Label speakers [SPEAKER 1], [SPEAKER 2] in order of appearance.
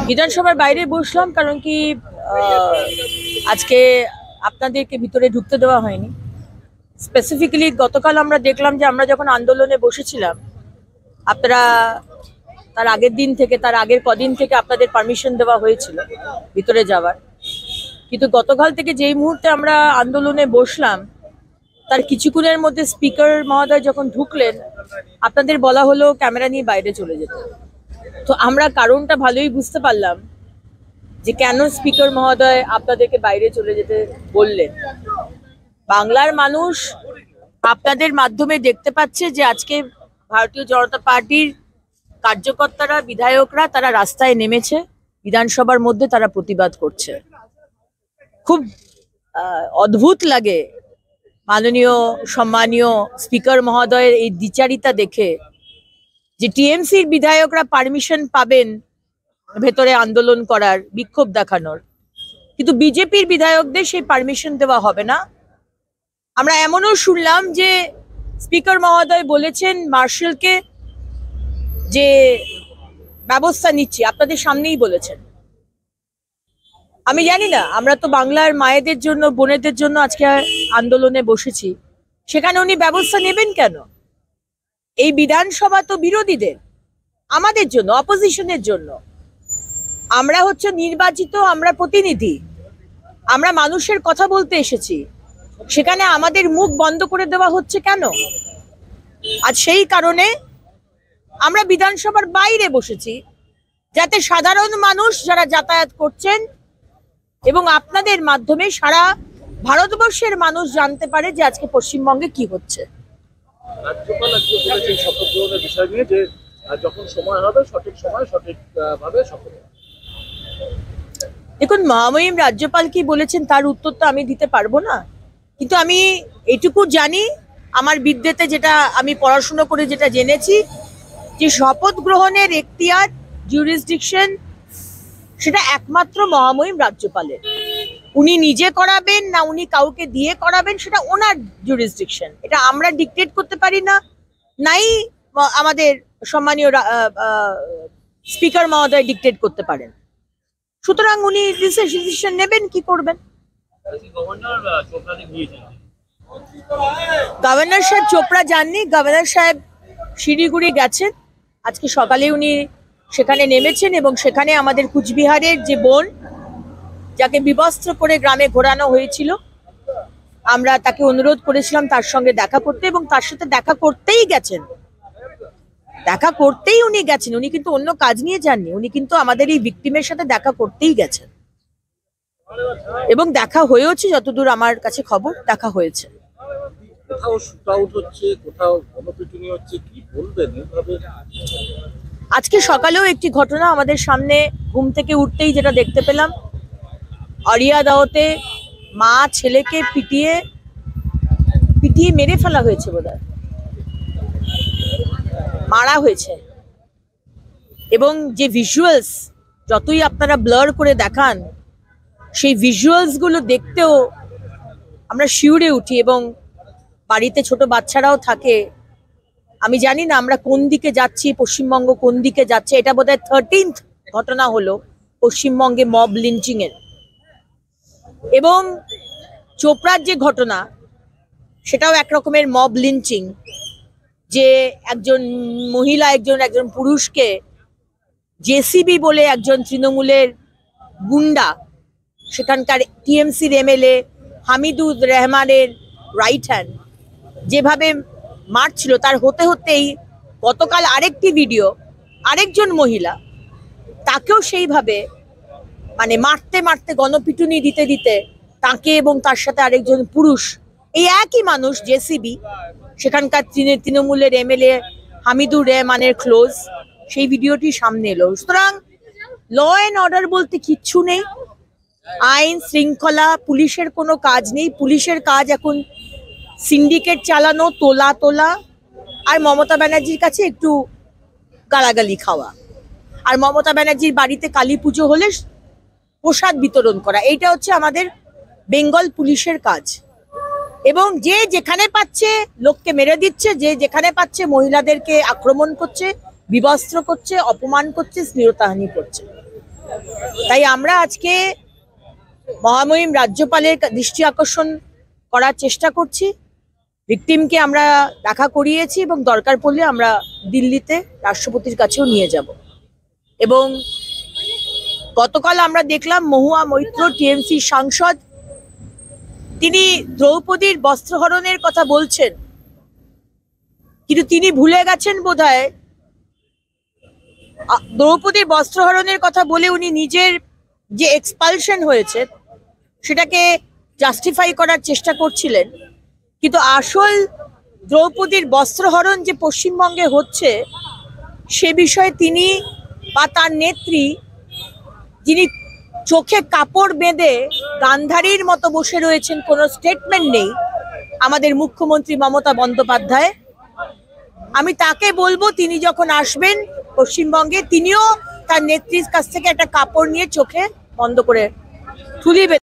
[SPEAKER 1] বিধানসভার বাইরে বসলাম কারণ কি আজকে আপনাদেরকে ভিতরে ঢুকতে দেওয়া হয়নি। স্পেসিফিক্যালি গতকাল আমরা দেখলাম যে আমরা যখন আন্দোলনে বসেছিলাম আপনারা তার আগের দিন থেকে তার আগের কদিন থেকে আপনাদের পারমিশন দেওয়া হয়েছিল ভিতরে যাওয়ার, কিন্তু গতকাল থেকে যেই মুহূর্তে আমরা আন্দোলনে বসলাম তার কিছুক্ষণের মধ্যে স্পিকার মহোদয় যখন ঢুকলেন আপনাদের বলা হলো ক্যামেরা নিয়ে বাইরে চলে যেতে। তো আমরা কারণটা ভালোই বুঝতে পারলাম যে কেন স্পিকার মহোদয় আপনাদেরকে বাইরে চলে যেতে বললেন। বাংলার মানুষ আপনাদের মাধ্যমে দেখতে পাচ্ছে যে আজকে ভারতীয় জনতা পার্টির কার্যকর্তারা বিধায়করা তারা রাস্তায় নেমেছে, বিধানসভার মধ্যে তারা প্রতিবাদ করছে। খুব অদ্ভুত লাগে মাননীয় সম্মানীয় স্পিকার মহোদয়ের এই দ্বিচারিতা দেখে যে টিএমসির বিধায়করা পারমিশন পাবেন ভেতরে আন্দোলন করার, বিক্ষোভ দেখানোর, কিন্তু বিজেপির বিধায়কদের সেই পারমিশন দেওয়া হবে না। আমরা এমনও শুনলাম যে স্পিকার মহোদয় বলেছেন মার্শালকে যে ব্যবস্থা নিচ্ছি, আপনাদের সামনেই বলেছেন। আমি জানি না, আমরা তো বাংলার মায়েদের জন্য বোনেদের জন্য আজকে আন্দোলনে বসেছি, সেখানে উনি ব্যবস্থা নেবেন কেন? এই বিধানসভা তো বিরোধীদের, আমাদের জন্য, অপোজিশনের জন্য। আমরা হচ্ছে নির্বাচিত, আমরা প্রতিনিধি, আমরা মানুষের কথা বলতে এসেছি, সেখানে আমাদের মুখ বন্ধ করে দেওয়া হচ্ছে কেন? আজ সেই কারণে আমরা বিধানসভার বাইরে বসেছি, যাতে সাধারণ মানুষ যারা যাতায়াত করছেন এবং আপনাদের মাধ্যমে সারা ভারতবর্ষের মানুষ জানতে পারে যে আজকে পশ্চিমবঙ্গে কি হচ্ছে।
[SPEAKER 2] রাজ্যপাল আজকে বলেছেন শপথ গ্রহণের বিষয় নিয়ে যে যখন সময় হবে সঠিক সময় সঠিকভাবে শপথ।
[SPEAKER 1] দেখুন, মহামহিম রাজ্যপাল কি বলেছেন তার উত্তর তো আমি দিতে পারবো না, কিন্তু আমি এটুকু জানি, আমার বিদ্যেতে যেটা আমি পড়াশোনা করে যেটা জেনেছি, যে শপথ গ্রহণের এখতিয়ার, জুরিসডিকশন, সেটা একমাত্র মহামহিম রাজ্যপালের। উনি নিজে করাবেন না উনি কাউকে দিয়ে করাবেন সেটা ওনার জুরিসডিকশন, এটা আমরা ডিকটেট করতে পারি না, নাই আমাদের সম্মানীয় স্পিকার মহোদয় ডিকটেট করতে পারেন। সুতরাং উনি ডিসিশন নেবেন কি করবেন। গভর্নর সাহেব চোপড়া যাননি, গভর্নর সাহেব শিলিগুড়ি গেছেন। আজকে সকালে উনি সেখানে নেমেছেন এবং সেখানে আমাদের কুচবিহারের যে বোন যাকে বিবস্ত্র করে গ্রামে ঘোরানো হয়েছিল, আমরা তাকে অনুরোধ করেছিলাম তার সঙ্গে দেখা করতে, এবং তার সাথে দেখা করতেই গেছেন, দেখা করতেই উনি গেছেন। উনি কিন্তু অন্য কাজ নিয়ে যাননি, উনি কিন্তু আমাদের এই ভিকটিমের সাথে দেখা করতেই গেছেন এবং দেখা হয়েছে, যতদূর আমার কাছে খবর দেখা হয়েছে।
[SPEAKER 2] কোথাও শুটআউট হচ্ছে, কোথাও গণপিটুনি হচ্ছে, কি বলবেন এইভাবে?
[SPEAKER 1] আজকে সকালেও একটি ঘটনা আমাদের সামনে ঘুম থেকে উঠতেই যেটা দেখতে পেলাম, আরিয়াদাওতে মা ছেলেকে পিটিয়ে মেরে ফেলা হয়েছে, বোধহয় মারা হয়েছে। এবং যে ভিজুয়ালস যতই আপনারা ব্লার করে দেখান, সেই ভিজুয়ালস গুলো দেখতেও আমরা শিউরে উঠি, এবং বাড়িতে ছোট বাচ্চারাও থাকে। আমি জানি না আমরা কোন দিকে যাচ্ছি, পশ্চিমবঙ্গ কোন দিকে যাচ্ছে। এটা বোধহয় 13th ঘটনা হলো পশ্চিমবঙ্গে মব লিঞ্চিং এর। এবং চোপড়ার যে ঘটনা, সেটাও একরকমের মব লিঞ্চিং, যে একজন মহিলা একজন পুরুষকে জেসিবি বলে একজন তৃণমূলের গুন্ডা, সেখানকার টিএমসির এমএলএ হামিদুর রহমানের রাইট হ্যান্ড, যেভাবে মারছিল, তার হতে হতেই গতকাল আরেকটি ভিডিও, আরেকজন মহিলা তাকেও সেইভাবে মানে মারতে মারতে, গণপিটুনি দিতে দিতে তাকে এবং তার সাথে আরেকজন পুরুষ, এই একই মানুষ জেসিবি, সেখানকার তৃণমূলের এমএলএ হামিদুর রহমানের ক্লোজ, সেই ভিডিওটি সামনে এলো। সুতরাং ল অ্যান্ড অর্ডার বলতে কিচ্ছু নেই, আইন শৃঙ্খলা, পুলিশের কোনো কাজ নেই। পুলিশের কাজ এখন সিন্ডিকেট চালানো, তোলা, আর মমতা ব্যানার্জির কাছে একটু গালাগালি খাওয়া, আর মমতা ব্যানার্জির বাড়িতে কালী পুজো হলে প্রসাদ বিতরণ করা। এইটা হচ্ছে আমাদের বেঙ্গল পুলিশের কাজ। এবং যে যেখানে পাচ্ছে লোককে মেরে দিচ্ছে, যে যেখানে পাচ্ছে মহিলাদেরকে আক্রমণ করছে, বিবস্ত্র করছে, অপমান করছে, শ্লীলতাহানি করছে। তাই আমরা আজকে মহামহিম রাজ্যপালের দৃষ্টি আকর্ষণ করার চেষ্টা করছি। ভিকটিমকে আমরা দেখা করিয়েছি এবং দরকার পড়লে আমরা দিল্লিতে রাষ্ট্রপতির কাছেও নিয়ে যাব। এবং গতকাল আমরা দেখলাম মহুয়া মৈত্র টিএমসি সাংসদ, তিনি দ্রৌপদীর বস্ত্রহরণের কথা বলছেন, কিন্তু তিনি ভুলে গেছেন বোধহয় দ্রৌপদীর বস্ত্রহরণের কথা বলে উনি নিজের যে এক্সপালশন হয়েছে সেটাকে জাস্টিফাই করার চেষ্টা করছিলেন। কিন্তু আসল দ্রৌপদীর বস্ত্রহরণ যে পশ্চিমবঙ্গে হচ্ছে সে বিষয়ে তিনি বা তার নেত্রী, যিনি চোখে কাপড় বেঁধে গান্ধারীর মতো বসে রয়েছেন, কোনো স্টেটমেন্ট নেই, আমাদের মুখ্যমন্ত্রী মমতা বন্দ্যোপাধ্যায়। আমি তাকে বলবো তিনি যখন আসবেন পশ্চিমবঙ্গে, তিনিও তার নেত্রীর কাছ থেকে একটা কাপড় নিয়ে চোখে বন্ধ করে ঠুলি